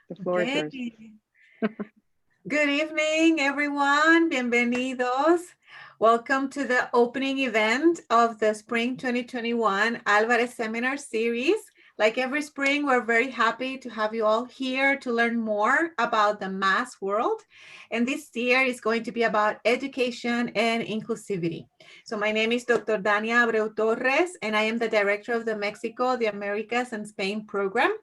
The floor is yours. Good evening, everyone. Bienvenidos. Welcome to the opening event of the Spring 2021 Alvarez Seminar Series. Like every spring, we're very happy to have you all here to learn more about the mass world. And this year is going to be about education and inclusivity. So my name is Dr. Dania Abreu Torres, and I am the director of the Mexico, the Americas, and Spain program.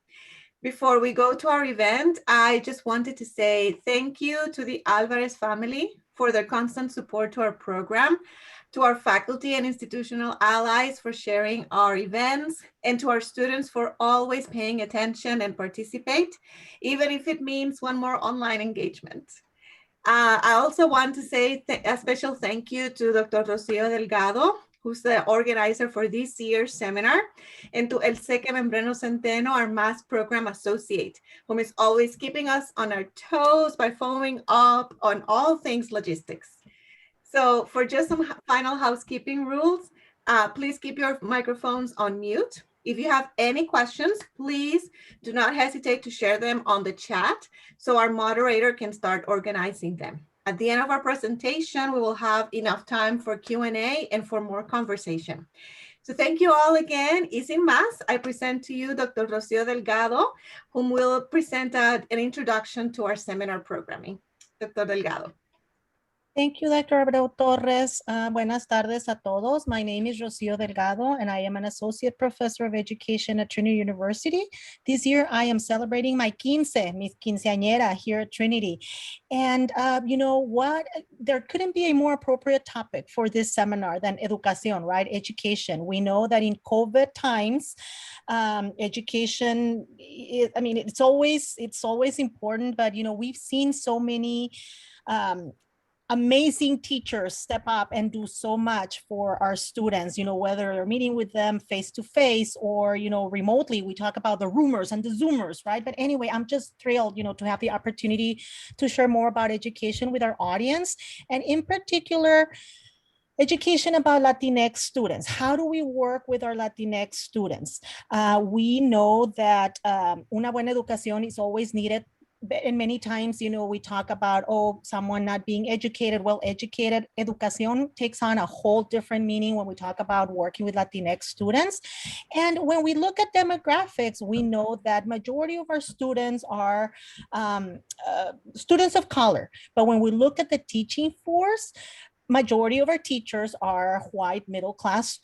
Before we go to our event, I just wanted to say thank you to the Alvarez family for their constant support to our program, to our faculty and institutional allies for sharing our events, and to our students for always paying attention and participate, even if it means one more online engagement. I also want to say a special thank you to Dr. Rocio Delgado, who's the organizer for this year's seminar, and to Elseque Membreno Centeno, our Mass Program Associate, whom is always keeping us on our toes by following up on all things logistics. So for just some final housekeeping rules, please keep your microphones on mute. If you have any questions, please do not hesitate to share them on the chat so our moderator can start organizing them. At the end of our presentation, we will have enough time for Q&A and for more conversation. So thank you all again. Y sin más, I present to you Dr. Rocio Delgado, whom will present an introduction to our seminar programming. Dr. Delgado. Thank you, Dr. Abreu Torres. Buenas tardes a todos. My name is Rocio Delgado, and I am an associate professor of education at Trinity University. This year, I am celebrating my mis quinceañera here at Trinity. And you know what? There couldn't be a more appropriate topic for this seminar than educación, right? Education. We know that in COVID times, education, it's always important, but you know, we've seen so many amazing teachers step up and do so much for our students, you know, whether they're meeting with them face to face or, you know, remotely. We talk about the roomers and the Zoomers, right? But anyway, I'm just thrilled, you know, to have the opportunity to share more about education with our audience, and in particular, education about Latinx students. How do we work with our Latinx students? We know that una buena educación is always needed. And many times, you know, we talk about, oh, someone not being educated, well-educated. Educación takes on a whole different meaning when we talk about working with Latinx students. And when we look at demographics, we know that majority of our students are students of color. But when we look at the teaching force, majority of our teachers are white middle-class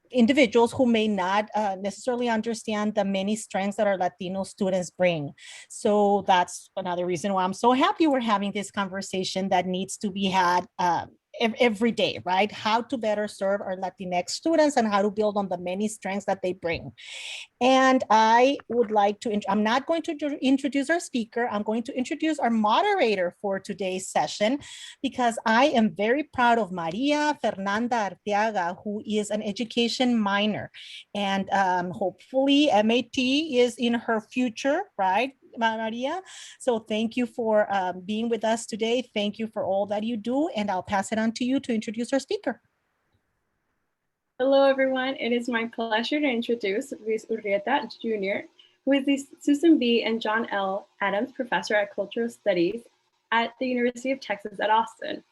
individuals who may not necessarily understand the many strengths that our Latino students bring. So that's another reason why I'm so happy we're having this conversation that needs to be had every day, right? How to better serve our Latinx students and how to build on the many strengths that they bring. And I would like to, I'm not going to introduce our speaker, I'm going to introduce our moderator for today's session, because I am very proud of Maria Fernanda Arteaga, who is an education minor. And hopefully MAT is in her future, right, Maria? So thank you for being with us today. Thank you for all that you do. And I'll pass it on to you to introduce our speaker. Hello, everyone. It is my pleasure to introduce Luis Urrieta, Jr., who is the Susan B. and John L. Adams Professor at Cultural Studies at the University of Texas at Austin,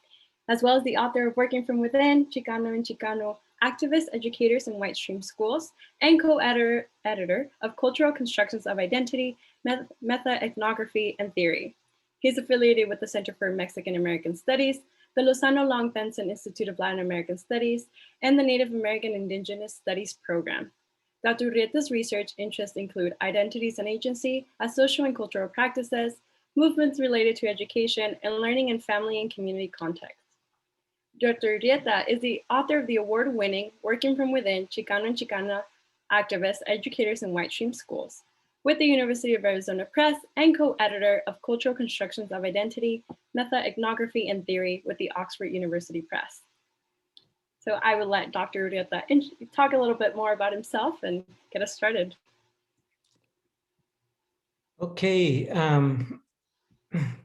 as well as the author of Working from Within, Chicano and Chicano, Activists, Educators, in Whitestream Schools, and co-editor of Cultural Constructions of Identity, Meta-ethnography, and Theory. He's affiliated with the Center for Mexican American Studies, the Lozano Long Benson Institute of Latin American Studies, and the Native American Indigenous Studies program. Dr. Urrieta's research interests include identities and agency as social and cultural practices, movements related to education, and learning in family and community contexts. Dr. Urrieta is the author of the award-winning Working from Within, Chicano and Chicana, Activists, Educators in Whitestream Schools, with the University of Arizona Press, and co-editor of Cultural Constructions of Identity, Meta-ethnography, and Theory with the Oxford University Press. So I would let Dr. Urrieta talk a little bit more about himself and get us started. Okay,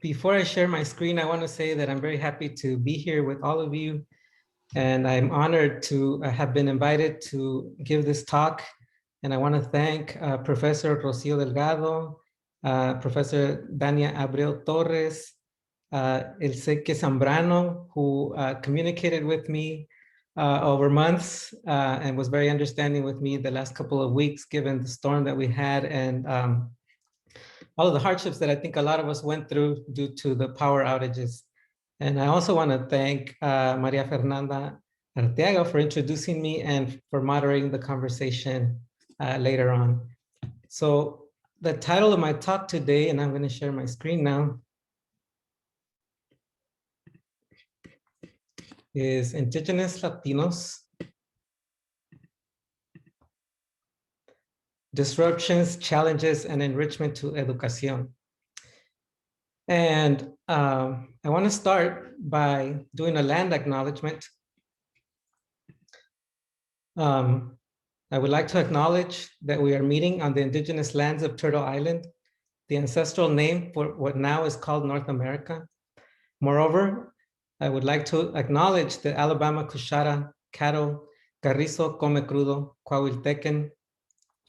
before I share my screen, I want to say that I'm very happy to be here with all of you. And I'm honored to have been invited to give this talk. And I want to thank Professor Rocio Delgado, Professor Dania Abreu Torres, Elseque Zambrano, who communicated with me over months and was very understanding with me the last couple of weeks, given the storm that we had and all of the hardships that I think a lot of us went through due to the power outages. And I also want to thank Maria Fernanda Arteaga for introducing me and for moderating the conversation later on. So the title of my talk today, and I'm going to share my screen now, is Indigenous Latinos, Disruptions, Challenges, and Enrichment to Educación. And I want to start by doing a land acknowledgement. I would like to acknowledge that we are meeting on the indigenous lands of Turtle Island, the ancestral name for what now is called North America. Moreover, I would like to acknowledge the Alabama Cushara, Caddo, Carrizo, Come Crudo, Coahuiltecan,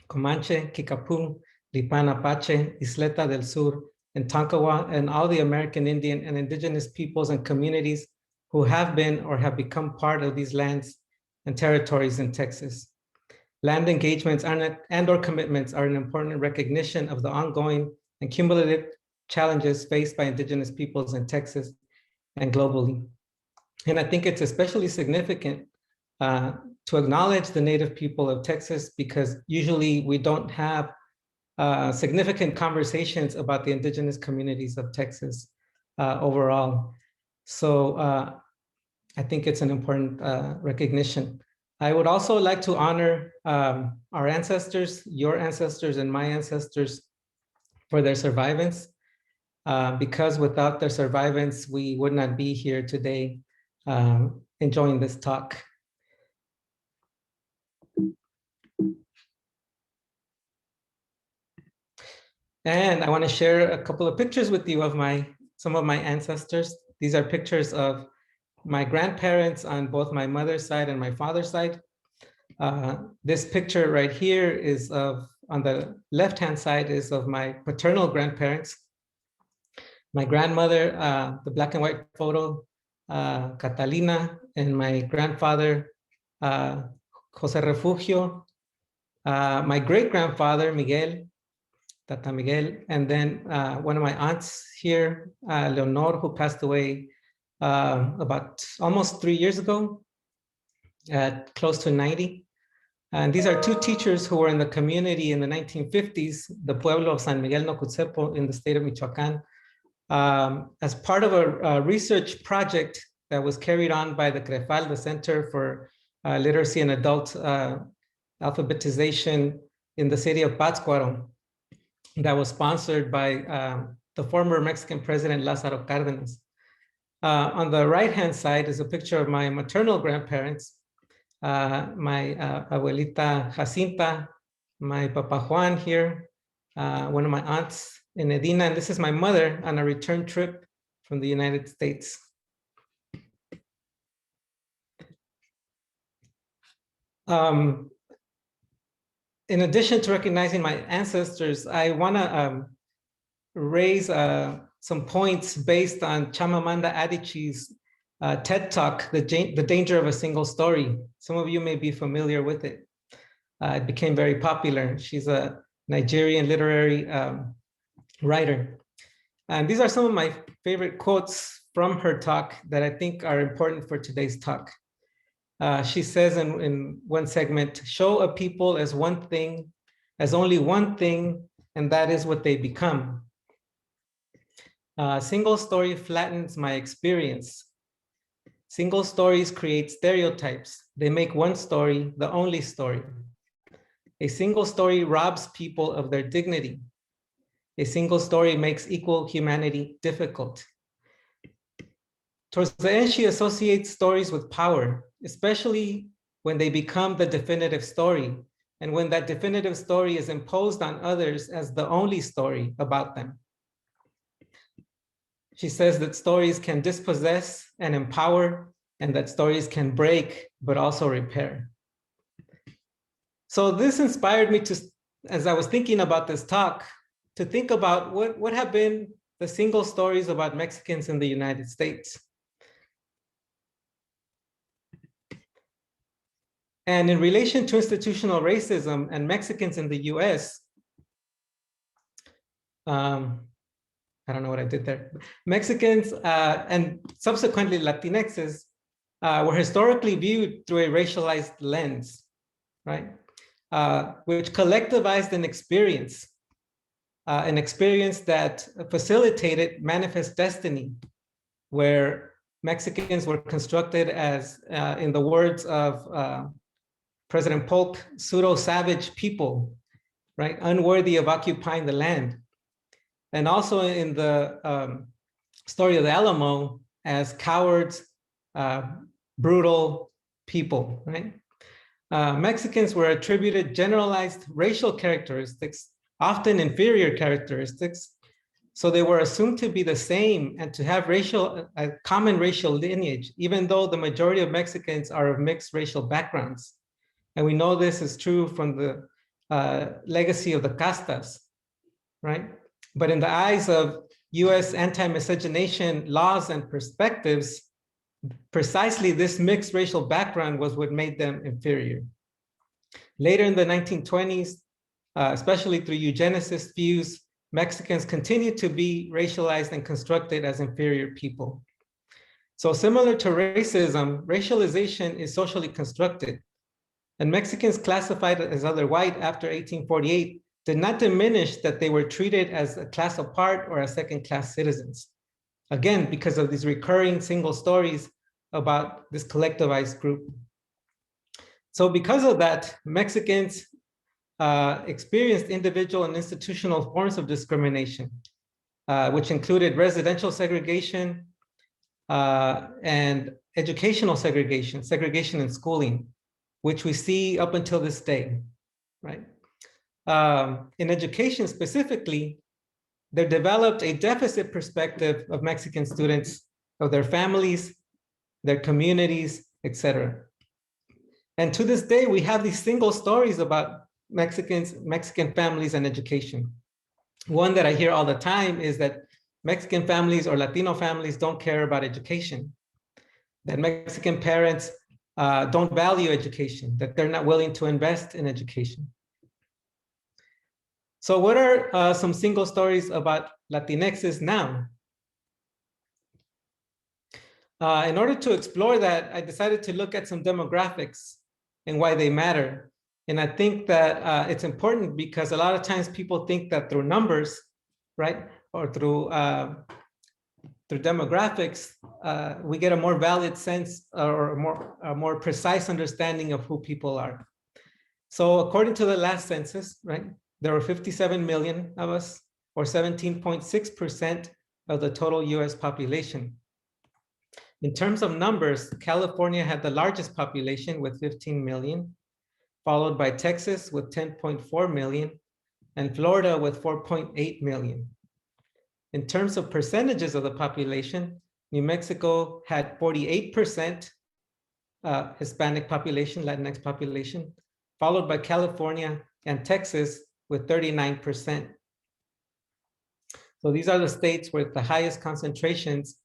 Comanche, Kickapoo, Lipan Apache, Isleta del Sur, and Tonkawa, and all the American Indian and indigenous peoples and communities who have been or have become part of these lands and territories in Texas. Land engagements and/or commitments are an important recognition of the ongoing and cumulative challenges faced by indigenous peoples in Texas and globally. And I think it's especially significant to acknowledge the Native people of Texas, because usually we don't have significant conversations about the indigenous communities of Texas overall. So I think it's an important recognition. I would also like to honor our ancestors, your ancestors and my ancestors, for their survivance, because without their survivance, we would not be here today enjoying this talk. And I want to share a couple of pictures with you of some of my ancestors. These are pictures of my grandparents on both my mother's side and my father's side. This picture right here is on the left-hand side is of my paternal grandparents. My grandmother, the black and white photo, Catalina, and my grandfather, Jose Refugio. My great-grandfather, Miguel, Tata Miguel, and then one of my aunts here, Leonor, who passed away about almost 3 years ago, at close to 90. And these are two teachers who were in the community in the 1950s, the Pueblo of San Miguel Nocutzepo in the state of Michoacán, as part of a research project that was carried on by the CREFAL, the Center for Literacy and Adult Alphabetization in the city of Pátzcuaro, that was sponsored by the former Mexican president, Lázaro Cárdenas. On the right-hand side is a picture of my maternal grandparents, my abuelita Jacinta, my Papa Juan here, one of my aunts in Edina, and this is my mother on a return trip from the United States. In addition to recognizing my ancestors, I want to raise some points based on Chamamanda Adichie's TED Talk, The Danger of a Single Story. Some of you may be familiar with it. It became very popular. She's a Nigerian literary writer. And these are some of my favorite quotes from her talk that I think are important for today's talk. She says in one segment, show a people as one thing, as only one thing, and that is what they become. Single story flattens my experience. Single stories create stereotypes. They make one story the only story. A single story robs people of their dignity. A single story makes equal humanity difficult. Towards the end, she associates stories with power, especially when they become the definitive story, and when that definitive story is imposed on others as the only story about them. She says that stories can dispossess and empower, and that stories can break, but also repair. So this inspired me to, as I was thinking about this talk, to think about what have been the single stories about Mexicans in the United States. And in relation to institutional racism and Mexicans in the US, I don't know what I did there. Mexicans and subsequently Latinxs were historically viewed through a racialized lens, right? Which collectivized an experience that facilitated manifest destiny, where Mexicans were constructed as, in the words of President Polk, pseudo-savage people, right? Unworthy of occupying the land. And also in the story of the Alamo as cowards, brutal people, right? Mexicans were attributed generalized racial characteristics, often inferior characteristics. So they were assumed to be the same and to have a common racial lineage, even though the majority of Mexicans are of mixed racial backgrounds. And we know this is true from the legacy of the castas, right? But in the eyes of US anti-miscegenation laws and perspectives, precisely this mixed racial background was what made them inferior. Later in the 1920s, especially through eugenicist views, Mexicans continued to be racialized and constructed as inferior people. So similar to racism, racialization is socially constructed. And Mexicans classified as other white after 1848 did not diminish that they were treated as a class apart or as second-class citizens. Again, because of these recurring single stories about this collectivized group. So because of that, Mexicans experienced individual and institutional forms of discrimination, which included residential segregation and educational segregation, segregation in schooling, which we see up until this day, right? In education specifically, they developed a deficit perspective of Mexican students, of their families, their communities, etc. And to this day, we have these single stories about Mexican families and education. One that I hear all the time is that Mexican families or Latino families don't care about education, that Mexican parents don't value education, that they're not willing to invest in education. So what are some single stories about Latinxs now? In order to explore that, I decided to look at some demographics and why they matter. And I think that it's important because a lot of times people think that through numbers, right, or through demographics, we get a more valid sense or a more precise understanding of who people are. So according to the last census, right, there were 57 million of us, or 17.6% of the total US population. In terms of numbers, California had the largest population with 15 million, followed by Texas with 10.4 million, and Florida with 4.8 million. In terms of percentages of the population, New Mexico had 48% Hispanic population, Latinx population, followed by California and Texas with 39%. So these are the states with the highest concentrations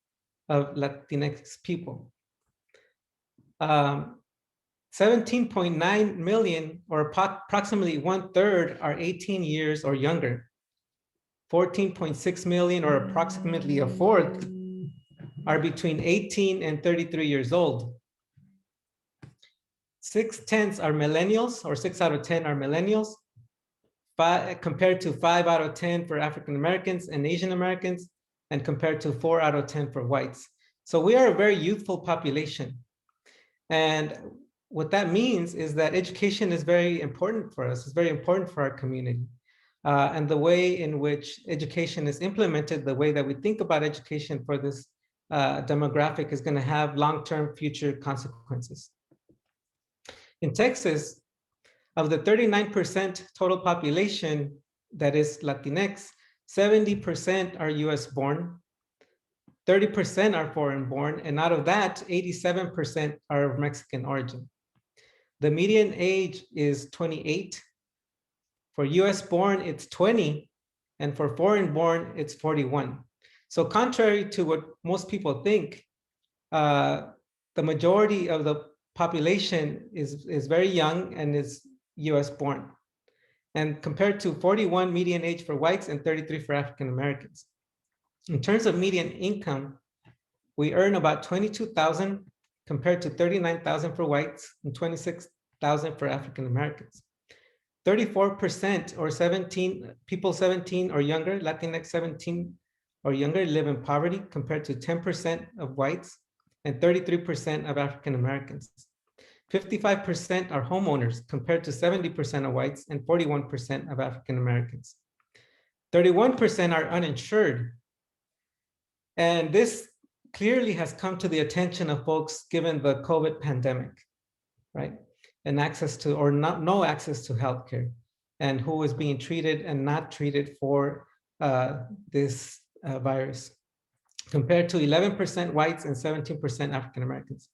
of Latinx people. 17.9 million, or approximately 1/3, are 18 years or younger. 14.6 million, or approximately 1/4, are between 18 and 33 years old. 6/10 are millennials, or 6 out of 10 are millennials, compared to 5 out of 10 for African Americans and Asian Americans, and compared to 4 out of 10 for whites. So we are a very youthful population. And what that means is that education is very important for us. It's very important for our community. And the way in which education is implemented, the way that we think about education for this demographic is going to have long-term future consequences. In Texas, of the 39% total population that is Latinx, 70% are US born, 30% are foreign born, and out of that, 87% are of Mexican origin. The median age is 28. For US born, it's 20, And for foreign-born, it's 41. So contrary to what most people think, the majority of the population is very young and is US born. And compared to 41 median age for whites and 33 for African Americans. In terms of median income, we earn about 22,000 compared to 39,000 for whites and 26,000 for African Americans. 34% or 17 people 17 or younger, Latinx 17 or younger, live in poverty compared to 10% of whites and 33% of African Americans. 55% are homeowners compared to 70% of whites and 41% of African Americans. 31% are uninsured. And this clearly has come to the attention of folks given the COVID pandemic, right? And access to, or no access to healthcare, and who is being treated and not treated for this virus, compared to 11% whites and 17% African Americans.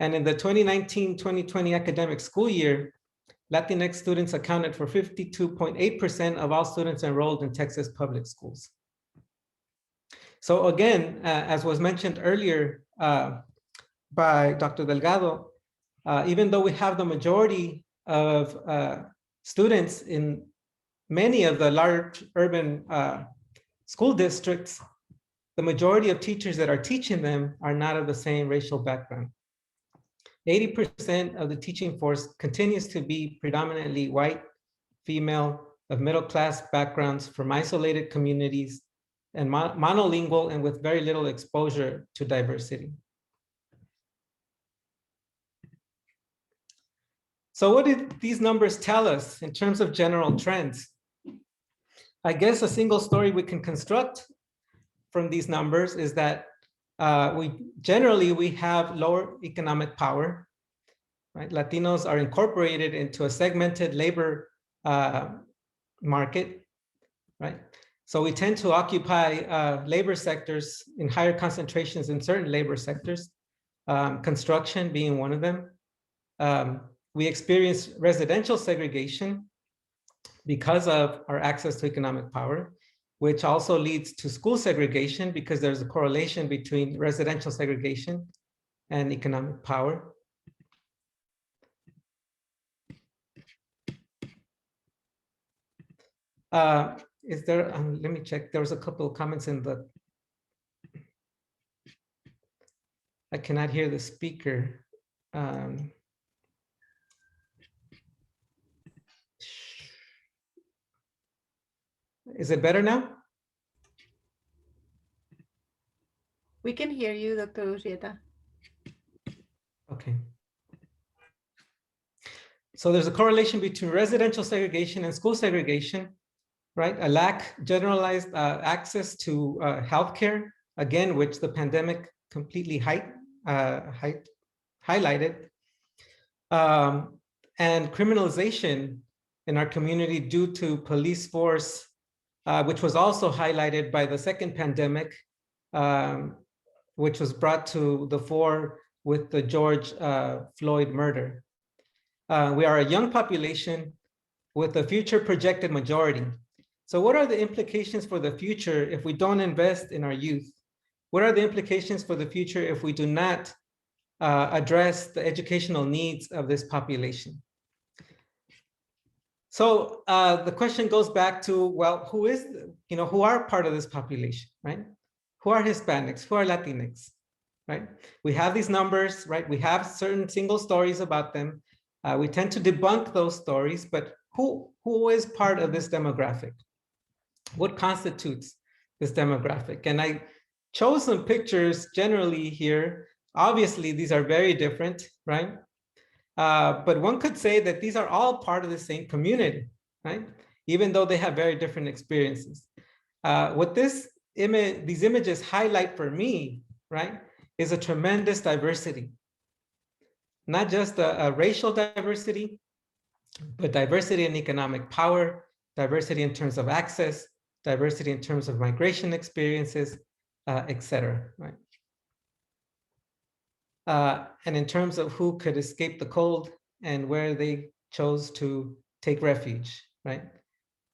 And in the 2019-2020 academic school year, Latinx students accounted for 52.8% of all students enrolled in Texas public schools. So again, as was mentioned earlier by Dr. Delgado, even though we have the majority of students in many of the large urban school districts, the majority of teachers that are teaching them are not of the same racial background. 80% of the teaching force continues to be predominantly white, female, of middle-class backgrounds from isolated communities, and monolingual and with very little exposure to diversity. So what did these numbers tell us in terms of general trends? I guess a single story we can construct from these numbers is that we have lower economic power, right? Latinos are incorporated into a segmented labor market, right? So we tend to occupy labor sectors in higher concentrations in certain labor sectors, construction being one of them. We experience residential segregation because of our access to economic power, which also leads to school segregation because there's a correlation between residential segregation and economic power. Is there, let me check, there was a couple of comments in the, I cannot hear the speaker. Is it better now? We can hear you, Dr. Urrieta. Okay. So there's a correlation between residential segregation and school segregation, right? A lack generalized access to healthcare, again, which the pandemic completely highlighted, and criminalization in our community due to police force, which was also highlighted by the second pandemic, which was brought to the fore with the George Floyd murder. We are a young population with a future projected majority. So what are the implications for the future if we don't invest in our youth? What are the implications for the future if we do not address the educational needs of this population? So the question goes back to, well, who are part of this population, right? Who are Hispanics? Who are Latinx, right? We have these numbers, right? We have certain single stories about them. We tend to debunk those stories, but who is part of this demographic? What constitutes this demographic? And I chose some pictures generally here. Obviously, these are very different, right? But one could say that these are all part of the same community, right? Even though they have very different experiences. What these images highlight for me, right, is a tremendous diversity. Not just a racial diversity, but diversity in economic power, diversity in terms of access, diversity in terms of migration experiences, et cetera, right? And in terms of who could escape the cold and where they chose to take refuge, right?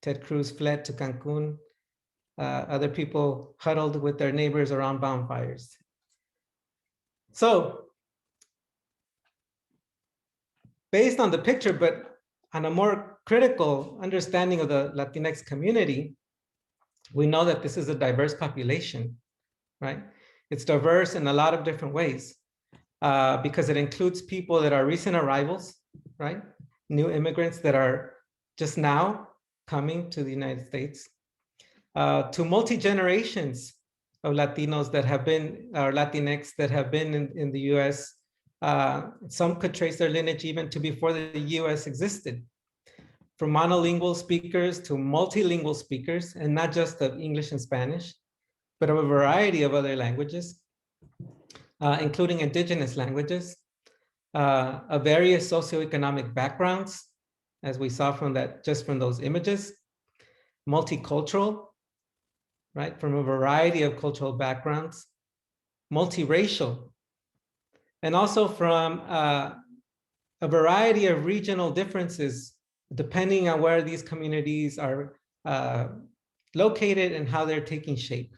Ted Cruz fled to Cancun. other people huddled with their neighbors around bonfires. So based on the picture, but on a more critical understanding of the Latinx community, we know that this is a diverse population, right? It's diverse in a lot of different ways because it includes people that are recent arrivals, right? New immigrants that are just now coming to the United States, to multi-generations of Latinos that have been, or Latinx that have been in the US. Some could trace their lineage even to before the US existed. From monolingual speakers to multilingual speakers, and not just of English and Spanish, but of a variety of other languages, including indigenous languages, of various socioeconomic backgrounds, as we saw from that, just from those images, multicultural, right, from a variety of cultural backgrounds, multiracial, and also from a variety of regional differences, depending on where these communities are located and how they're taking shape.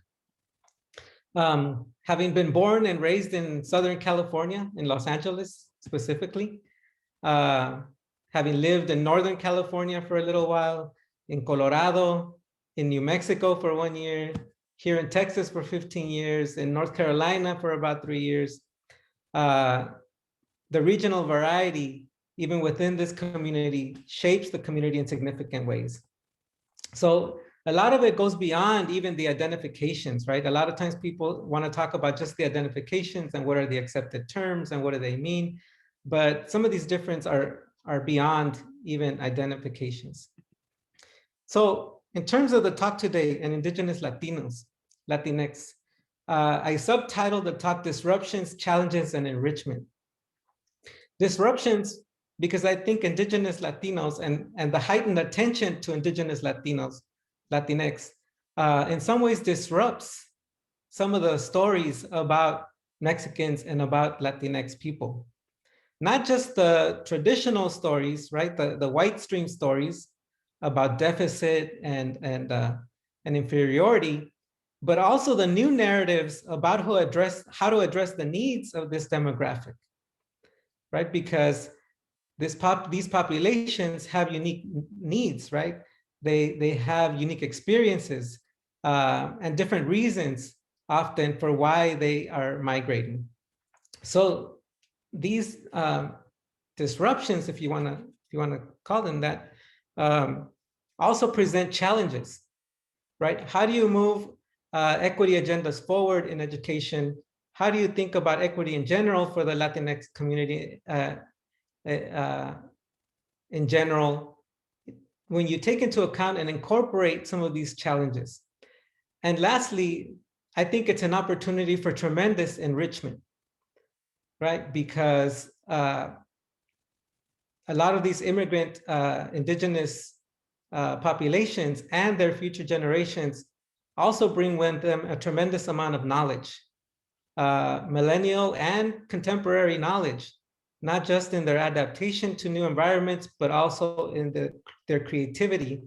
Having been born and raised in Southern California, in Los Angeles specifically, having lived in Northern California for a little while, in Colorado, in New Mexico for 1 year, here in Texas for 15 years, in North Carolina for about 3 years. The regional variety, even within this community, shapes the community in significant ways. So a lot of it goes beyond even the identifications, right? A lot of times people want to talk about just the identifications and what are the accepted terms and what do they mean. But some of these differences are beyond even identifications. So in terms of the talk today and Indigenous Latinos, Latinx, I subtitled the talk Disruptions, Challenges, and Enrichment. Disruptions, because I think Indigenous Latinos and the heightened attention to Indigenous Latinos, Latinx, in some ways disrupts some of the stories about Mexicans and about Latinx people. Not just the traditional stories, right? The Whitestream stories about deficit and inferiority, but also the new narratives about how to address the needs of this demographic, right? Because these populations have unique needs, right? They have unique experiences and different reasons often for why they are migrating. So these disruptions, if you want to call them that, also present challenges, right? How do you move equity agendas forward in education? How do you think about equity in general for the Latinx community in general, when you take into account and incorporate some of these challenges? And lastly, I think it's an opportunity for tremendous enrichment, right? Because a lot of these immigrant indigenous populations and their future generations also bring with them a tremendous amount of knowledge, millennial and contemporary knowledge, not just in their adaptation to new environments, but also in their creativity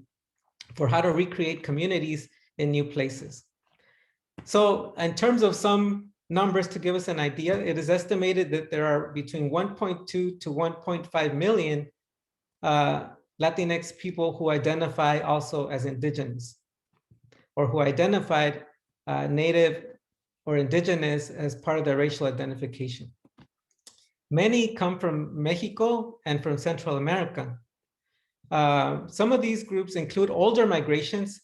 for how to recreate communities in new places. So in terms of some numbers to give us an idea, it is estimated that there are between 1.2 to 1.5 million Latinx people who identify also as indigenous, or who identified Native or indigenous as part of their racial identification. Many come from Mexico and from Central America. Some of these groups include older migrations,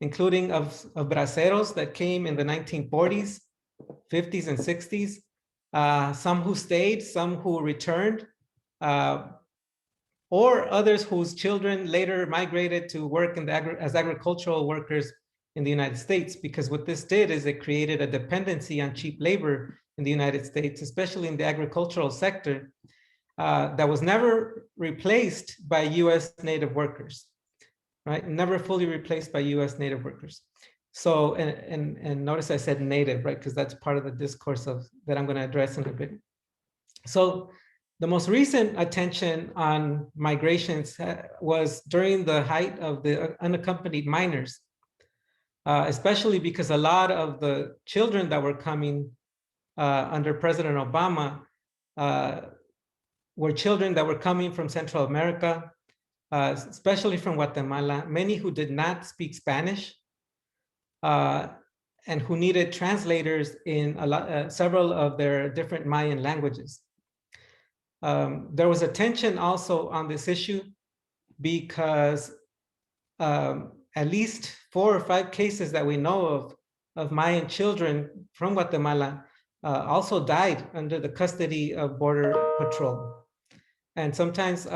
including of braceros that came in the 1940s, 50s, and 60s, some who stayed, some who returned, or others whose children later migrated to work as agricultural workers in the United States, because what this did is it created a dependency on cheap labor in the United States, especially in the agricultural sector, that was never replaced by US Native workers, right? Never fully replaced by US Native workers. So, and notice I said Native, right? Because that's part of the discourse that I'm going to address in a bit. So the most recent attention on migrations was during the height of the unaccompanied minors, especially because a lot of the children that were coming under President Obama were children that were coming from Central America, especially from Guatemala, many who did not speak Spanish, and who needed translators in several of their different Mayan languages. There was a tension also on this issue because at least 4 or 5 cases that we know of Mayan children from Guatemala also died under the custody of Border Patrol. And sometimes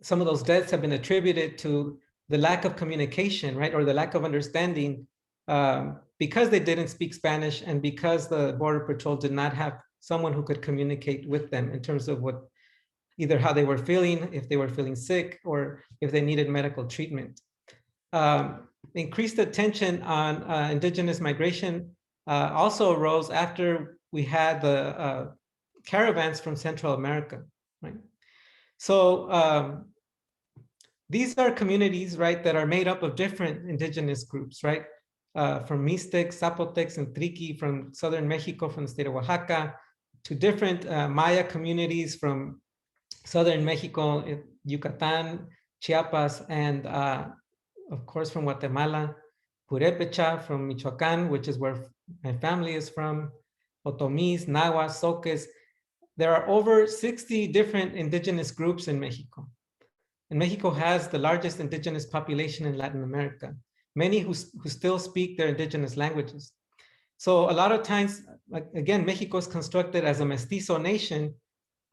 some of those deaths have been attributed to the lack of communication, right? Or the lack of understanding because they didn't speak Spanish and because the Border Patrol did not have someone who could communicate with them in terms of what, either how they were feeling, if they were feeling sick, or if they needed medical treatment. Increased attention on indigenous migration also arose after we had the caravans from Central America, right? So these are communities, right, that are made up of different indigenous groups, right? From Mixtecs, Zapotecs, and Triqui from southern Mexico, from the state of Oaxaca, to different Maya communities from southern Mexico, Yucatan, Chiapas, and of course from Guatemala, Purépecha from Michoacán, which is where my family is from, Otomís, Nahuas, Soques. There are over 60 different indigenous groups in Mexico. And Mexico has the largest indigenous population in Latin America, many who still speak their indigenous languages. So a lot of times, like, again, Mexico is constructed as a mestizo nation,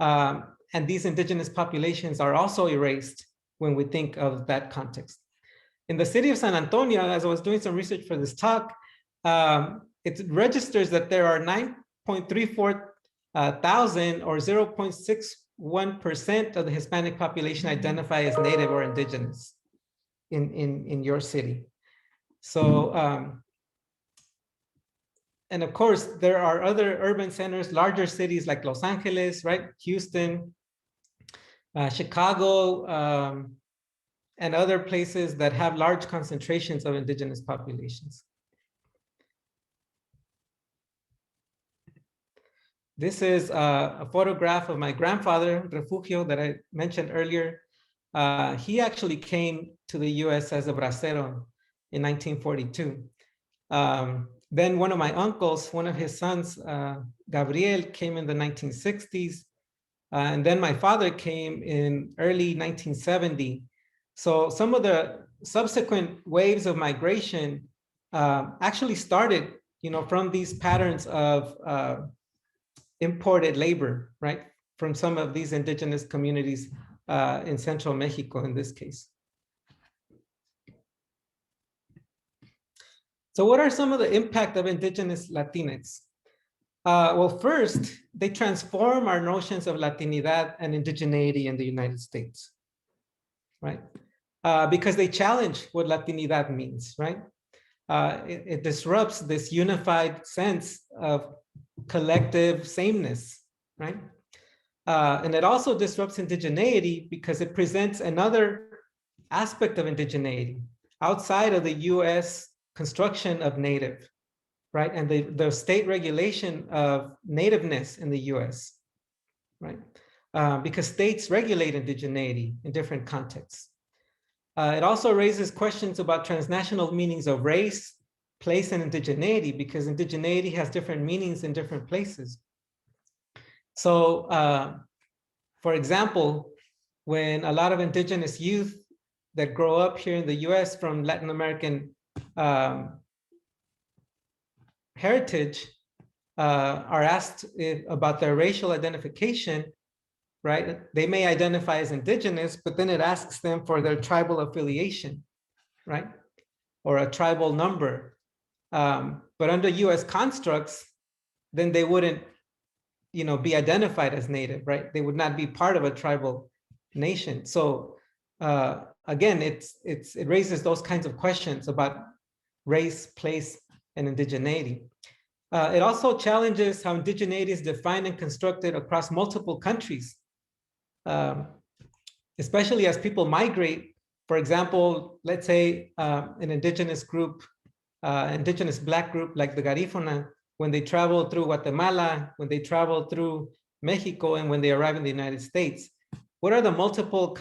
and these indigenous populations are also erased when we think of that context. In the city of San Antonio, as I was doing some research for this talk, it registers that there are 9.34 thousand or 0.61% of the Hispanic population identify as Native or Indigenous in your city. So, and of course, there are other urban centers, larger cities like Los Angeles, right? Houston, Chicago, and other places that have large concentrations of indigenous populations. This is a photograph of my grandfather, Refugio, that I mentioned earlier. He actually came to the US as a bracero in 1942. Then one of my uncles, one of his sons, Gabriel, came in the 1960s. And then my father came in early 1970. So some of the subsequent waves of migration actually started, from these patterns of imported labor, right? From some of these indigenous communities in central Mexico in this case. So what are some of the impact of indigenous Latinx? Well, first, they transform our notions of Latinidad and indigeneity in the United States, right? Because they challenge what Latinidad means, right? It disrupts this unified sense of collective sameness, right? And it also disrupts indigeneity because it presents another aspect of indigeneity outside of the US construction of native, right? And the state regulation of nativeness in the US, right? Because states regulate indigeneity in different contexts. It also raises questions about transnational meanings of race, place, and indigeneity, because indigeneity has different meanings in different places. So, for example, when a lot of indigenous youth that grow up here in the US from Latin American heritage are asked about their racial identification, right? They may identify as indigenous, but then it asks them for their tribal affiliation, right? Or a tribal number. But under US constructs, then they wouldn't, be identified as native, right? They would not be part of a tribal nation. So again, it raises those kinds of questions about race, place, and indigeneity. It also challenges how indigeneity is defined and constructed across multiple countries, especially as people migrate For example, let's say an indigenous group, indigenous Black group like the Garifuna, when they travel through Guatemala, when they travel through Mexico, and when they arrive in the United States, what are the multiple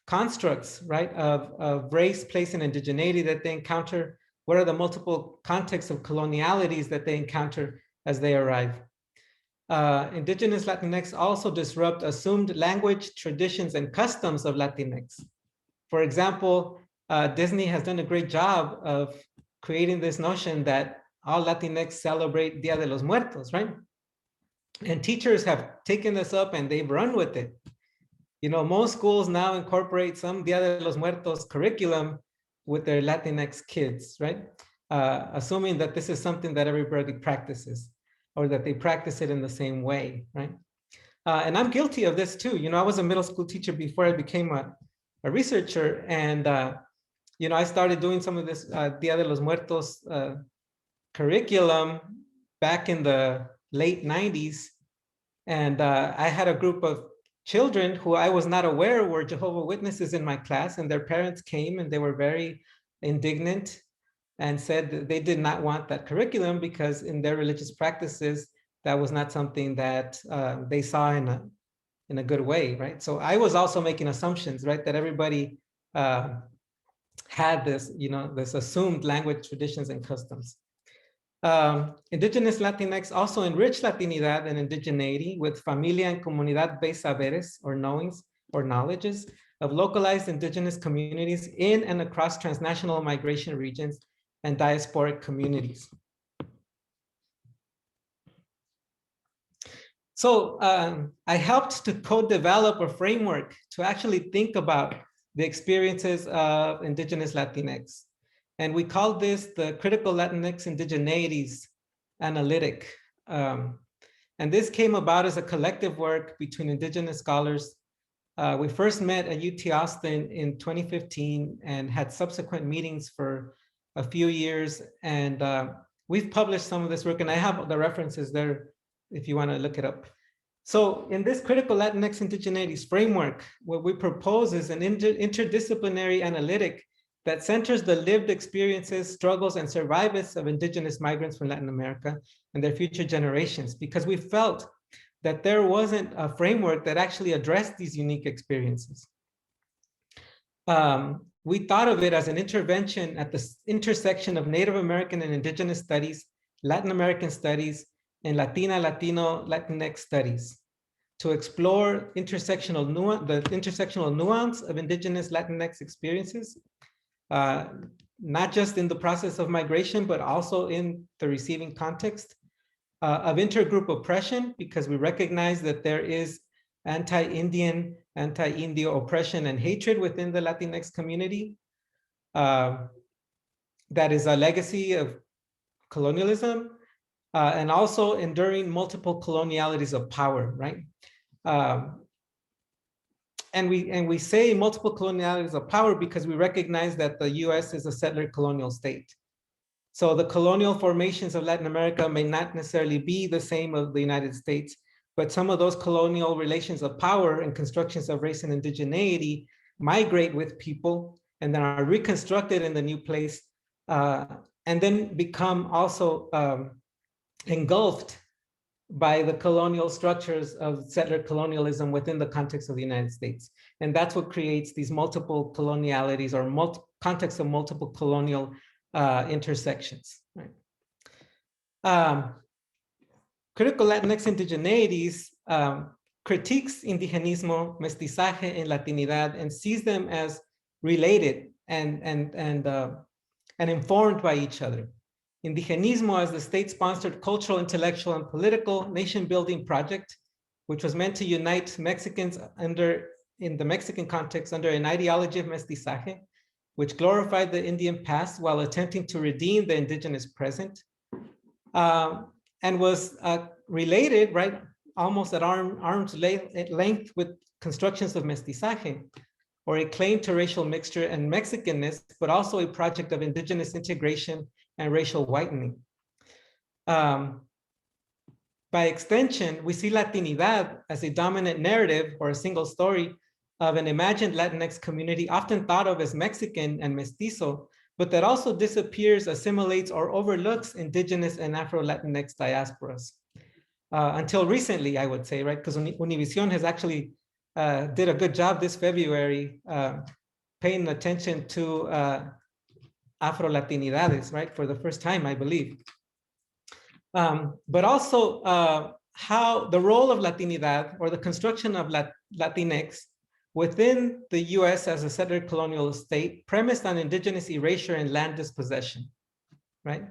constructs, right, of race, place, and indigeneity that they encounter? What are the multiple contexts of colonialities that they encounter as they arrive? Indigenous Latinx also disrupt assumed language, traditions, and customs of Latinx. For example, Disney has done a great job of creating this notion that all Latinx celebrate Dia de los Muertos, right? And teachers have taken this up and they've run with it. You know, most schools now incorporate some Dia de los Muertos curriculum with their Latinx kids, right? Assuming that this is something that everybody practices, or that they practice it in the same way, right? And I'm guilty of this too. You know, I was a middle school teacher before I became a researcher, and you know, I started doing some of this Dia de los Muertos curriculum back in the late 90s. And I had a group of children who I was not aware were Jehovah's Witnesses in my class, and their parents came and they were very indignant and said that they did not want that curriculum because in their religious practices, that was not something that they saw in a good way, right? So I was also making assumptions, right, that everybody had this, you know, this assumed language, traditions, and customs. Indigenous Latinx also enrich Latinidad and indigeneity with familia and comunidad-based saberes, or knowings, or knowledges of localized indigenous communities in and across transnational migration regions and diasporic communities. So I helped to co-develop a framework to actually think about the experiences of Indigenous Latinx. And we called this the Critical Latinx Indigeneities Analytic. And this came about as a collective work between Indigenous scholars. We first met at UT Austin in 2015 and had subsequent meetings for a few years. And we've published some of this work, and I have the references there if you want to look it up. So in this Critical Latinx Indigeneities framework, what we propose is an interdisciplinary analytic that centers the lived experiences, struggles, and survivors of indigenous migrants from Latin America and their future generations, because we felt that there wasn't a framework that actually addressed these unique experiences. We thought of it as an intervention at the intersection of Native American and Indigenous studies, Latin American studies, and Latino, Latinx studies to explore the intersectional nuance of Indigenous Latinx experiences, not just in the process of migration, but also in the receiving context, of intergroup oppression, because we recognize that there is anti-Indian, anti-Indio oppression and hatred within the Latinx community. That is a legacy of colonialism, and also enduring multiple colonialities of power, right? And we say multiple colonialities of power because we recognize that the US is a settler colonial state. So the colonial formations of Latin America may not necessarily be the same of the United States, but some of those colonial relations of power and constructions of race and indigeneity migrate with people and then are reconstructed in the new place, and then become also engulfed by the colonial structures of settler colonialism within the context of the United States. And that's what creates these multiple colonialities, or contexts of multiple colonial intersections. Right? Critical Latinx Indigeneities critiques indigenismo, mestizaje, and Latinidad, and sees them as related and informed by each other. Indigenismo as the state-sponsored cultural, intellectual, and political nation-building project, which was meant to unite Mexicans in the Mexican context under an ideology of mestizaje, which glorified the Indian past while attempting to redeem the indigenous present, and was related, right, almost at arm's length with constructions of mestizaje, or a claim to racial mixture and Mexicanness, but also a project of indigenous integration and racial whitening. By extension, we see Latinidad as a dominant narrative or a single story of an imagined Latinx community often thought of as Mexican and mestizo, but that also disappears, assimilates, or overlooks Indigenous and Afro-Latinx diasporas. Until recently, I would say, right? Because Univision has actually did a good job this February paying attention to Afro-Latinidades, right? For the first time, I believe. But also how the role of Latinidad or the construction of Latinx within the US as a settler colonial state premised on indigenous erasure and land dispossession, right?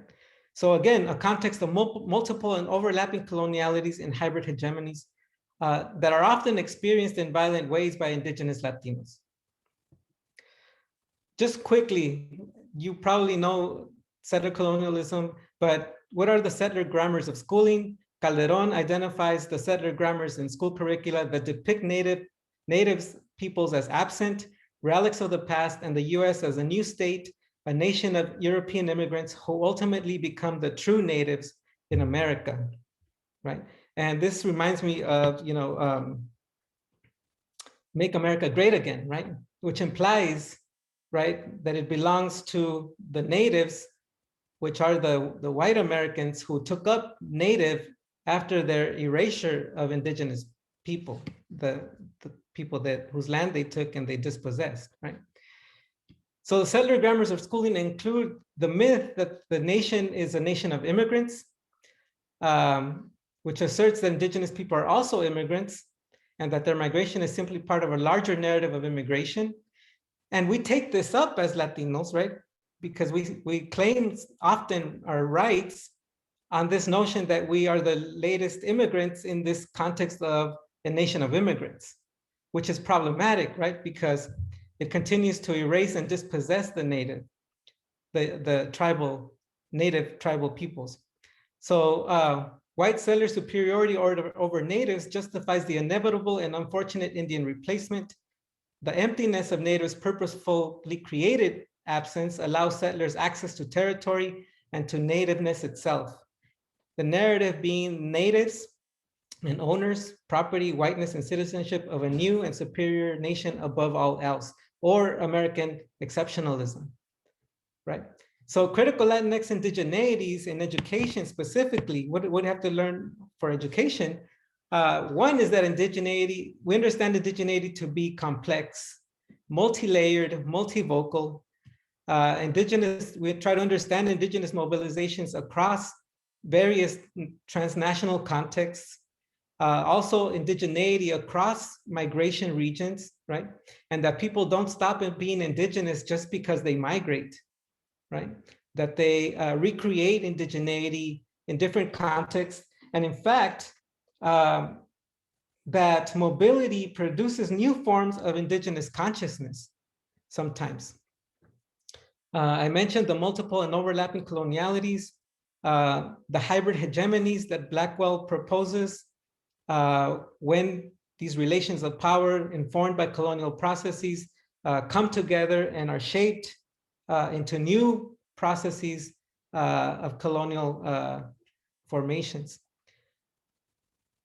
So again, a context of multiple and overlapping colonialities and hybrid hegemonies that are often experienced in violent ways by indigenous Latinos. Just quickly, you probably know settler colonialism, but what are the settler grammars of schooling? Calderon identifies the settler grammars in school curricula that depict natives peoples as absent, relics of the past, and the US as a new state, a nation of European immigrants who ultimately become the true natives in America, right? And this reminds me of, Make America Great Again, right? Which implies, right, that it belongs to the natives, which are the white Americans who took up native after their erasure of indigenous people, the people whose land they took and they dispossessed, right? So the settler grammars of schooling include the myth that the nation is a nation of immigrants, which asserts that indigenous people are also immigrants and that their migration is simply part of a larger narrative of immigration. And we take this up as Latinos, right? Because we claim often our rights on this notion that we are the latest immigrants in this context of a nation of immigrants, which is problematic, right? Because it continues to erase and dispossess the native, the native tribal peoples. So white settler superiority over natives justifies the inevitable and unfortunate Indian replacement. The emptiness of natives' purposefully created absence allows settlers access to territory and to nativeness itself. The narrative being natives and owners, property, whiteness, and citizenship of a new and superior nation above all else, or American exceptionalism, right? So critical Latinx indigeneities in education specifically, what we have to learn for education, one is that indigeneity, we understand indigeneity to be complex, multi-layered, multivocal. We try to understand indigenous mobilizations across various transnational contexts, also indigeneity across migration regions, right? And that people don't stop at being indigenous just because they migrate, right? That they recreate indigeneity in different contexts. And in fact, that mobility produces new forms of indigenous consciousness sometimes. I mentioned the multiple and overlapping colonialities, the hybrid hegemonies that Blackwell proposes when these relations of power informed by colonial processes come together and are shaped into new processes of colonial formations.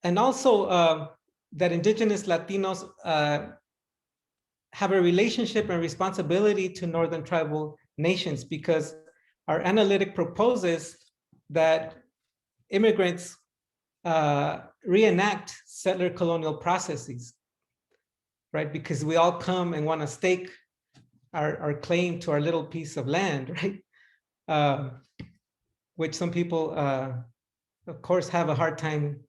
And also that indigenous Latinos have a relationship and responsibility to Northern tribal nations, because our analytic proposes that immigrants reenact settler colonial processes, right? Because we all come and want to stake our claim to our little piece of land, right? Which some people, of course, have a hard time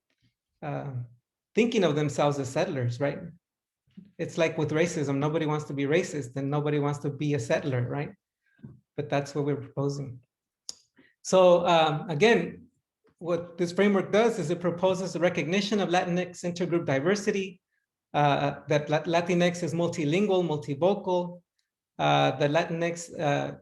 thinking of themselves as settlers, right? It's like with racism, nobody wants to be racist and nobody wants to be a settler, right? But that's what we're proposing. So again, what this framework does is it proposes the recognition of Latinx intergroup diversity, that Latinx is multilingual, multivocal, that Latinx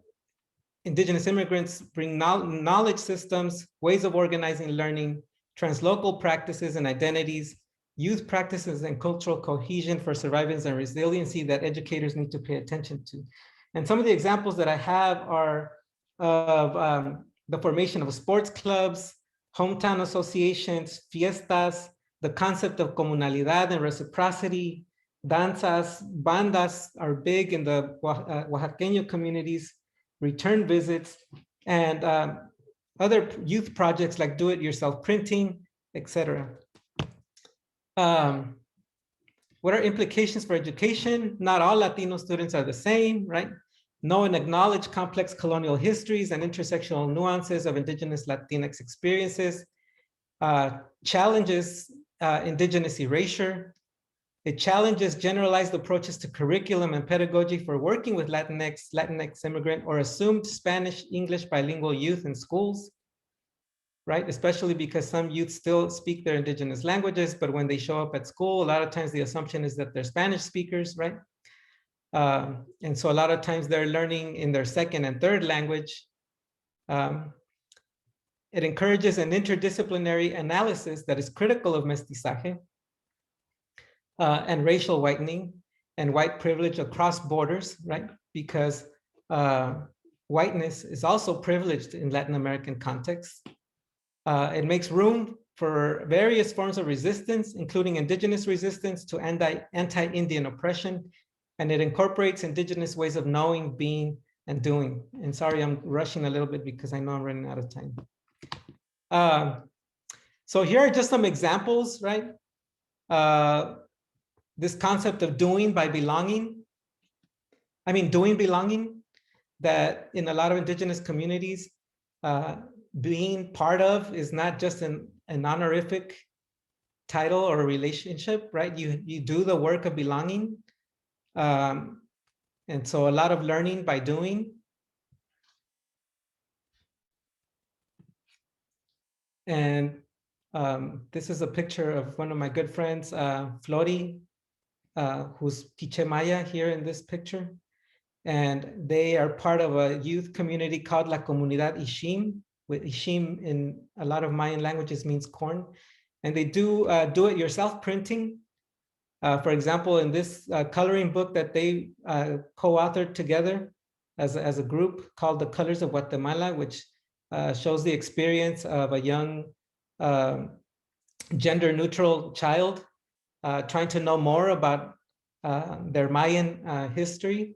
indigenous immigrants bring knowledge systems, ways of organizing learning, translocal practices and identities, youth practices and cultural cohesion for survivance and resiliency that educators need to pay attention to. And some of the examples that I have are of the formation of sports clubs, hometown associations, fiestas, the concept of comunalidad and reciprocity, Danzas, bandas are big in the Oaxaqueño communities, return visits, and other youth projects like do-it-yourself printing, etc. What are implications for education? Not all Latino students are the same, right? Know and acknowledge complex colonial histories and intersectional nuances of Indigenous Latinx experiences. Challenges Indigenous erasure. It challenges generalized approaches to curriculum and pedagogy for working with Latinx immigrant or assumed Spanish, English bilingual youth in schools, right? Especially because some youth still speak their Indigenous languages, but when they show up at school, a lot of times the assumption is that they're Spanish speakers, right? And so a lot of times they're learning in their second and third language. It encourages an interdisciplinary analysis that is critical of mestizaje and racial whitening and white privilege across borders, right? Because whiteness is also privileged in Latin American contexts. It makes room for various forms of resistance, including Indigenous resistance to anti-Indian oppression, and it incorporates Indigenous ways of knowing, being, and doing. And sorry, I'm rushing a little bit because I know I'm running out of time. So here are just some examples, right? This concept of doing by belonging. Doing belonging, that in a lot of Indigenous communities, being part of is not just an honorific title or a relationship, right? You do the work of belonging. And so a lot of learning by doing. And this is a picture of one of my good friends, Flori, who's Piche Maya here in this picture. And they are part of a youth community called La Comunidad Ishim, with Ishim in a lot of Mayan languages means corn. And they do do-it-yourself printing. For example, in this coloring book that they co-authored together as a group called The Colors of Guatemala, which shows the experience of a young gender-neutral child trying to know more about their Mayan history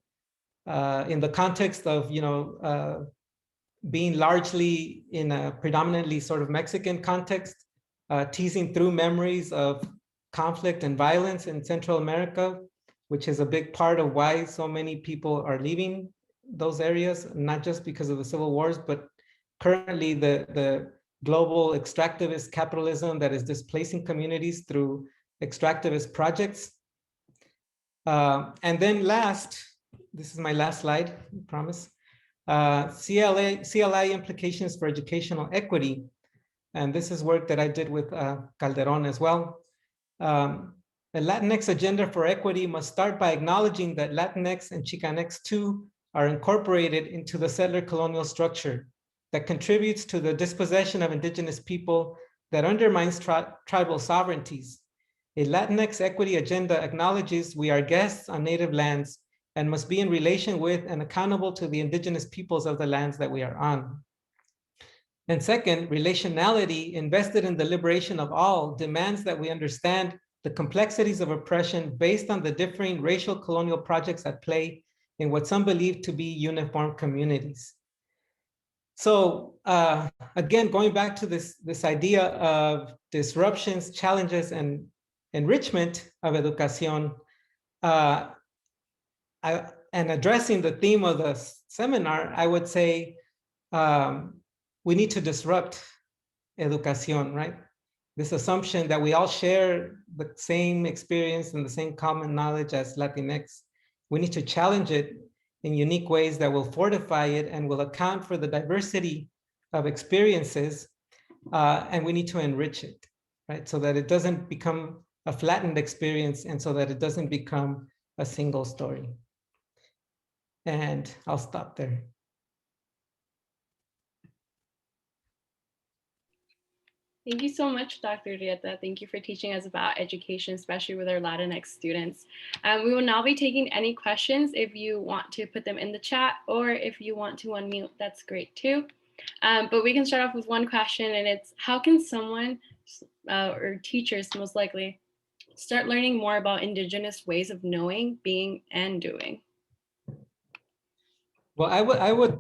in the context of, being largely in a predominantly sort of Mexican context, teasing through memories of conflict and violence in Central America, which is a big part of why so many people are leaving those areas, not just because of the civil wars, but currently the global extractivist capitalism that is displacing communities through extractivist projects. And then last, this is my last slide, I promise. CLI implications for educational equity. And this is work that I did with Calderon as well. A Latinx agenda for equity must start by acknowledging that Latinx and Chicanx too are incorporated into the settler colonial structure that contributes to the dispossession of Indigenous people, that undermines tribal sovereignties. A Latinx equity agenda acknowledges we are guests on native lands and must be in relation with and accountable to the Indigenous peoples of the lands that we are on. And second, relationality invested in the liberation of all demands that we understand the complexities of oppression based on the differing racial colonial projects at play in what some believe to be uniform communities. So again, going back to this idea of disruptions, challenges, and enrichment of educación, and addressing the theme of the seminar, I would say we need to disrupt educación, right? This assumption that we all share the same experience and the same common knowledge as Latinx. We need to challenge it in unique ways that will fortify it and will account for the diversity of experiences, and we need to enrich it, right? So that it doesn't become a flattened experience and so that it doesn't become a single story. And I'll stop there. Thank you so much, Dr. Urrieta. Thank you for teaching us about education, especially with our Latinx students. We will now be taking any questions. If you want to put them in the chat or if you want to unmute, that's great too. But we can start off with one question, and it's how can someone or teachers most likely start learning more about Indigenous ways of knowing, being, and doing? Well, I would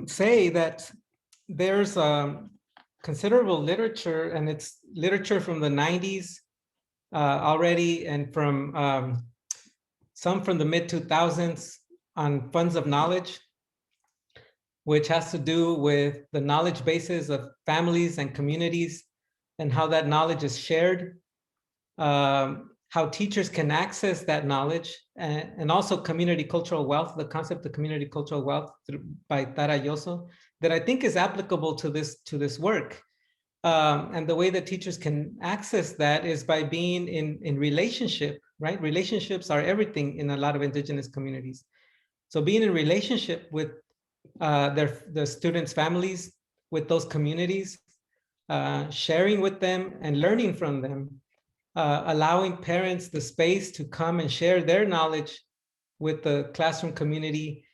say that there's considerable literature, and it's literature from the 90s already, and from some from the mid 2000s on funds of knowledge, which has to do with the knowledge bases of families and communities and how that knowledge is shared, how teachers can access that knowledge, and also community cultural wealth, the concept of community cultural wealth by Tara Yoso, that I think is applicable to this work. And the way that teachers can access that is by being in relationship, right? Relationships are everything in a lot of Indigenous communities. So being in relationship with the students' families, with those communities, sharing with them and learning from them, allowing parents the space to come and share their knowledge with the classroom community,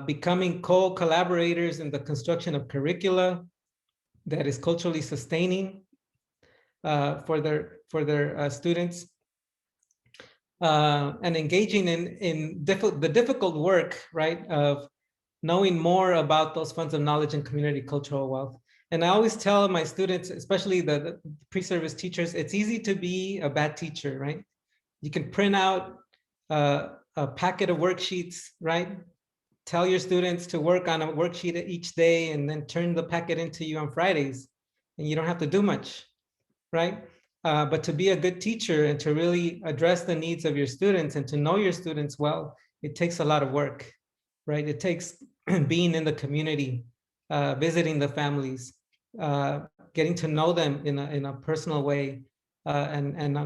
becoming co-collaborators in the construction of curricula that is culturally sustaining for their students, and engaging in the difficult work, right, of knowing more about those funds of knowledge and community cultural wealth. And I always tell my students, especially the pre-service teachers, it's easy to be a bad teacher, right? You can print out a packet of worksheets, right? Tell your students to work on a worksheet each day and then turn the packet into you on Fridays. And you don't have to do much, right? But to be a good teacher and to really address the needs of your students and to know your students well, it takes a lot of work, right? It takes being in the community, visiting the families, getting to know them in a personal way, and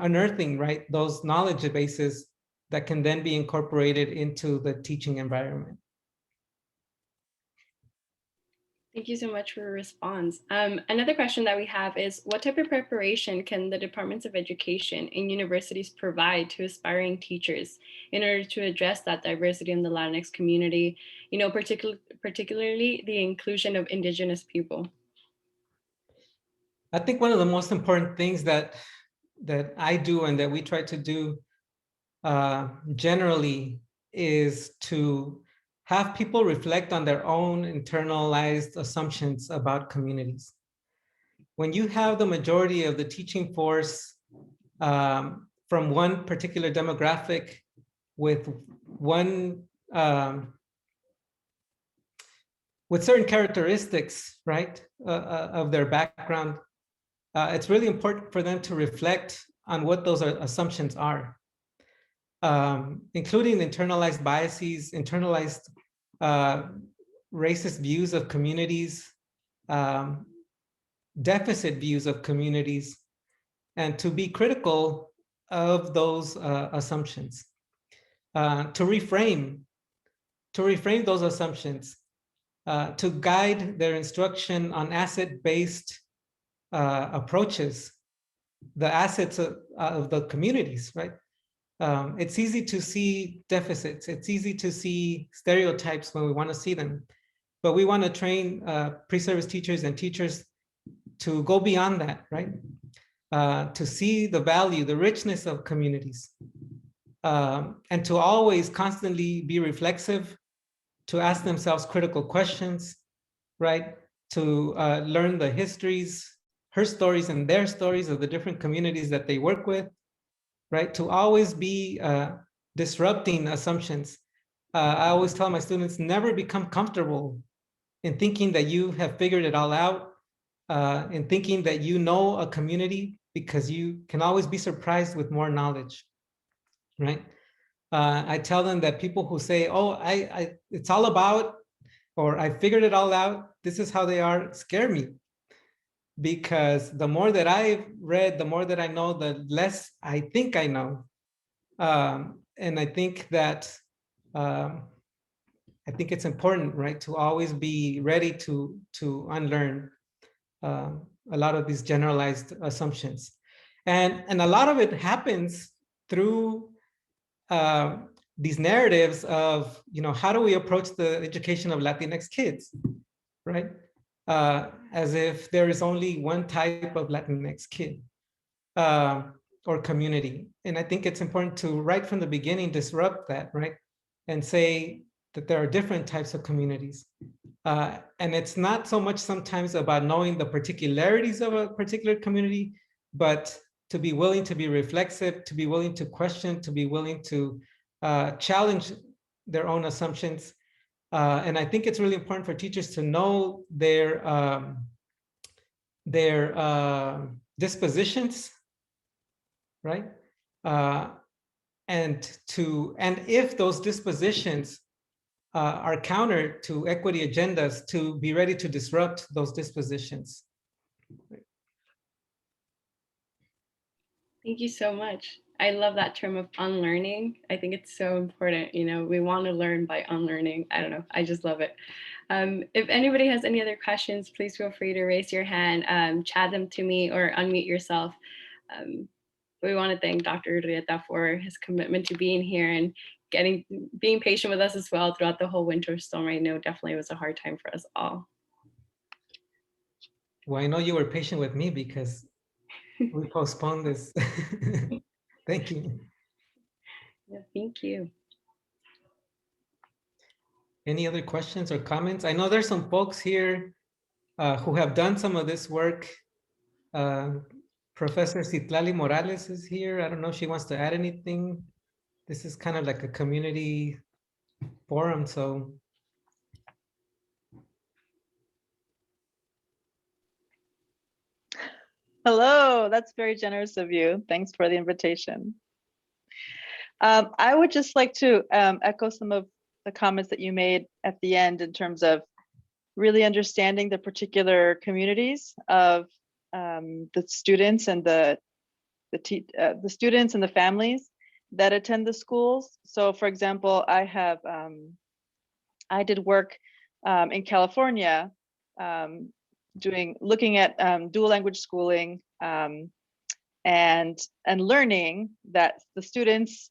unearthing, right, those knowledge bases that can then be incorporated into the teaching environment. Thank you so much for your response. Another question that we have is, what type of preparation can the departments of education and universities provide to aspiring teachers in order to address that diversity in the Latinx community, you know, particularly the inclusion of Indigenous people? I think one of the most important things that I do and that we try to do generally is to have people reflect on their own internalized assumptions about communities. When you have the majority of the teaching force from one particular demographic with one with certain characteristics, right, of their background, it's really important for them to reflect on what those assumptions are, including internalized biases, internalized racist views of communities, deficit views of communities, and to be critical of those assumptions, to reframe those assumptions, to guide their instruction on asset-based approaches, the assets of the communities, right? It's easy to see deficits. It's easy to see stereotypes when we want to see them, but we want to train pre-service teachers and teachers to go beyond that, right? To see the value, the richness of communities, and to always constantly be reflexive, to ask themselves critical questions, right? To learn the histories, her stories and their stories of the different communities that they work with, right? To always be disrupting assumptions. I always tell my students, never become comfortable in thinking that you have figured it all out, in thinking that you know a community, because you can always be surprised with more knowledge, right? I tell them that people who say, oh, it's all about, or I figured it all out, this is how they are, scare me. Because the more that I've read, the more that I know, the less I think I know. And I think that, I think it's important, right, to always be ready to unlearn a lot of these generalized assumptions. And a lot of it happens through these narratives of, you know, how do we approach the education of Latinx kids, right? As if there is only one type of Latinx kid. or community. And I think it's important to, right from the beginning, disrupt that, right? And say that there are different types of communities. And it's not so much sometimes about knowing the particularities of a particular community, but to be willing to be reflexive, to be willing to question, to be willing to challenge their own assumptions. And I think it's really important for teachers to know their dispositions, right? And if those dispositions are counter to equity agendas, to be ready to disrupt those dispositions. Thank you so much. I love that term of unlearning. I think it's so important. You know, we want to learn by unlearning. I don't know. I just love it. If anybody has any other questions, please feel free to raise your hand, chat them to me, or unmute yourself. We want to thank Dr. Urrieta for his commitment to being here and being patient with us as well throughout the whole winter storm. I know definitely it was a hard time for us all. Well, I know you were patient with me because we postponed this. Thank you. Yeah, thank you. Any other questions or comments? I know there's some folks here who have done some of this work. Professor Citlali Morales is here. I don't know if she wants to add anything. This is kind of like a community forum, so. Hello, that's very generous of you. Thanks for the invitation. I would just like to echo some of the comments that you made at the end in terms of really understanding the particular communities of the students and the students and the families that attend the schools. So, for example, I did work in California looking at dual language schooling and learning that the students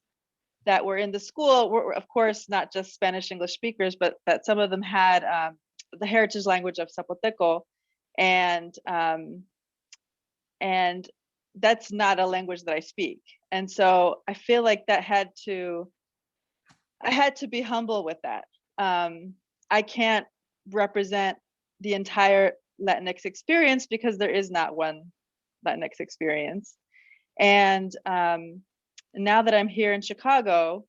that were in the school were, of course, not just Spanish English speakers, but that some of them had the heritage language of Zapoteco, and that's not a language that I speak. And so I feel like I had to be humble with that. I can't represent the entire Latinx experience because there is not one Latinx experience. And now that I'm here in Chicago,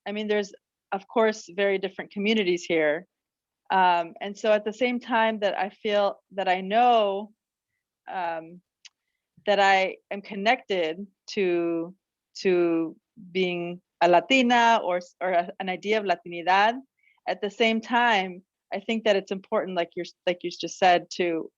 I mean, there's of course very different communities here. And so at the same time that I feel that I know that I am connected to being a Latina or an idea of Latinidad, at the same time, I think that it's important, like you just said, to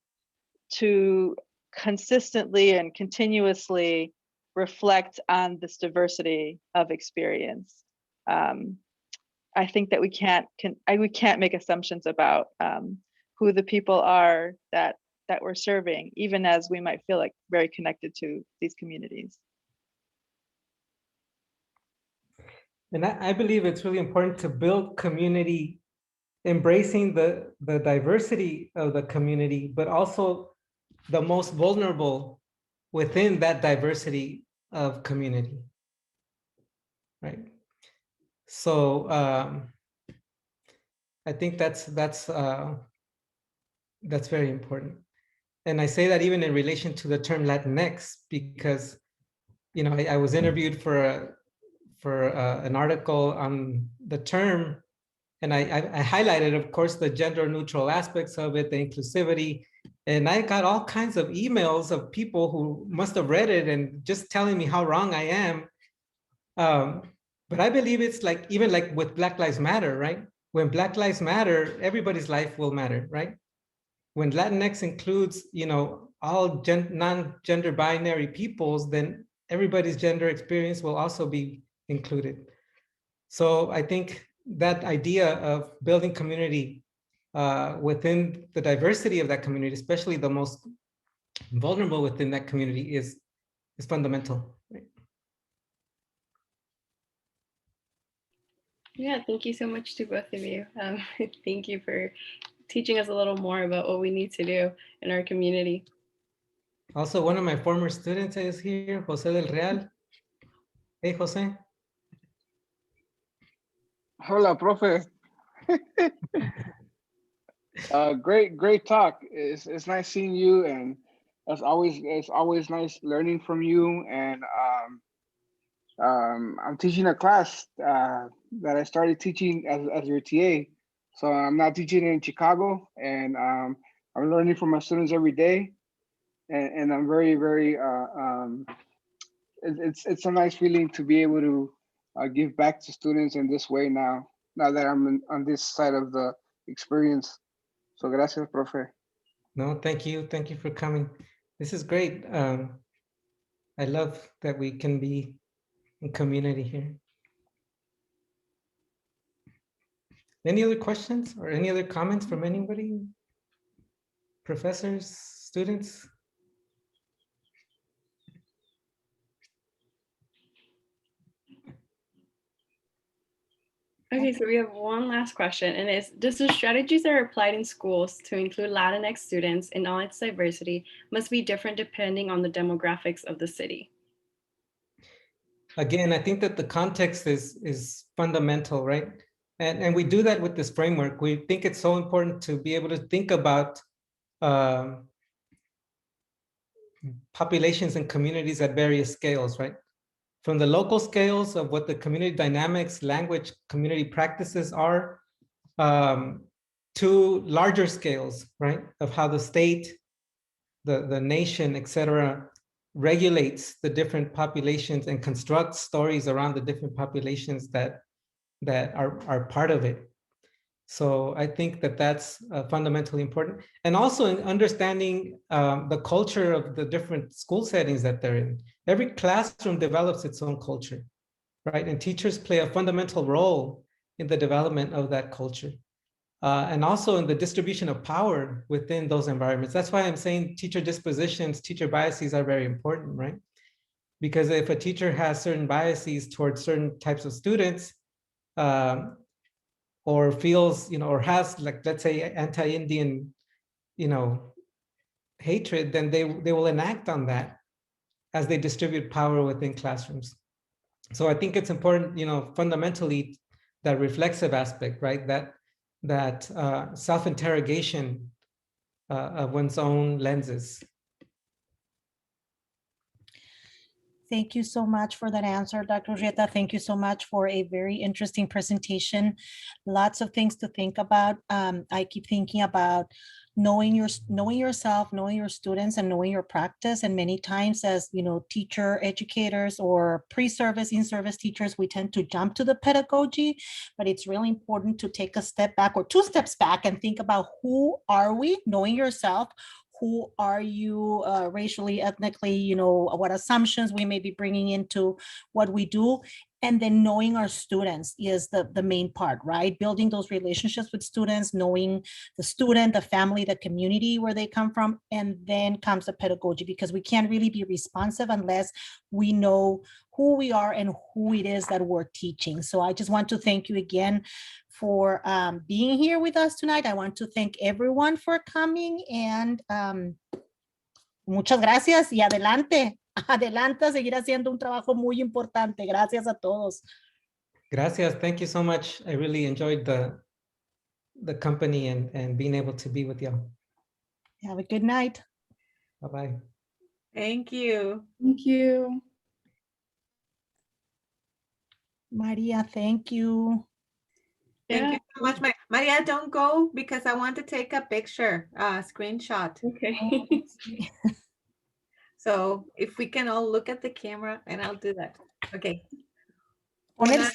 consistently and continuously reflect on this diversity of experience. I think that we can't make assumptions about who the people are that we're serving, even as we might feel like very connected to these communities. And I believe it's really important to build community, embracing the diversity of the community, but also the most vulnerable within that diversity of community, right? So I think that's very important. And I say that even in relation to the term Latinx, because, you know, I was interviewed for an article on the term, and I highlighted, of course, the gender neutral aspects of it, the inclusivity, and I got all kinds of emails of people who must have read it and just telling me how wrong I am. But I believe it's like, even like with Black Lives Matter, right? When Black Lives Matter, everybody's life will matter, right? When Latinx includes, you know, all non-gender binary peoples, then everybody's gender experience will also be included. So I think that idea of building community within the diversity of that community, especially the most vulnerable within that community, is fundamental. Right? Yeah, thank you so much to both of you. Thank you for teaching us a little more about what we need to do in our community. Also, one of my former students is here, Jose del Real. Hey, Jose. Hola, profe. Great talk. It's nice seeing you, and it's always nice learning from you. And I'm teaching a class that I started teaching as your TA. So I'm now teaching in Chicago, and I'm learning from my students every day, and I'm very it's a nice feeling to be able to give back to students in this way now that I'm on this side of the experience. So gracias, profe. No, thank you. Thank you for coming. This is great. I love that we can be in community here. Any other questions or any other comments from anybody? Professors, students? Okay, so we have one last question, and it's, does the strategies that are applied in schools to include Latinx students in all its diversity must be different depending on the demographics of the city? Again, I think that the context is fundamental, right? And we do that with this framework. We think it's so important to be able to think about populations and communities at various scales, right? From the local scales of what the community dynamics, language, community practices are, to larger scales, right? Of how the state, the nation, et cetera, regulates the different populations and constructs stories around the different populations that are part of it. So I think that that's fundamentally important. And also in understanding the culture of the different school settings that they're in. Every classroom develops its own culture, right? And teachers play a fundamental role in the development of that culture. And also in the distribution of power within those environments. That's why I'm saying teacher dispositions, teacher biases are very important, right? Because if a teacher has certain biases towards certain types of students, or feels, or has, like, let's say, anti-Indian, hatred, then they will enact on that as they distribute power within classrooms. So I think it's important, fundamentally, that reflexive aspect, right? That self-interrogation of one's own lenses. Thank you so much for that answer, Dr. Urrieta. Thank you so much for a very interesting presentation. Lots of things to think about. I keep thinking about knowing yourself, knowing your students, and knowing your practice. And many times as, teacher educators or pre-service, in-service teachers, we tend to jump to the pedagogy, but it's really important to take a step back or 2 steps back and think about who are we, knowing yourself. Who are you racially, ethnically, what assumptions we may be bringing into what we do. And then knowing our students is the main part, right? Building those relationships with students, knowing the student, the family, the community where they come from, and then comes the pedagogy, because we can't really be responsive unless we know who we are and who it is that we're teaching. So I just want to thank you again for being here with us tonight. I want to thank everyone for coming, and muchas gracias y adelante. Adelante a seguir haciendo un trabajo muy importante. Gracias a todos. Gracias. Thank you so much. I really enjoyed the company and being able to be with y'all. Have a good night. Bye-bye. Thank you. Thank you. Maria, thank you. Thank you so much, Maria. Don't go, because I want to take a picture, screenshot. Okay. So if we can all look at the camera, and I'll do that. Okay. Pon el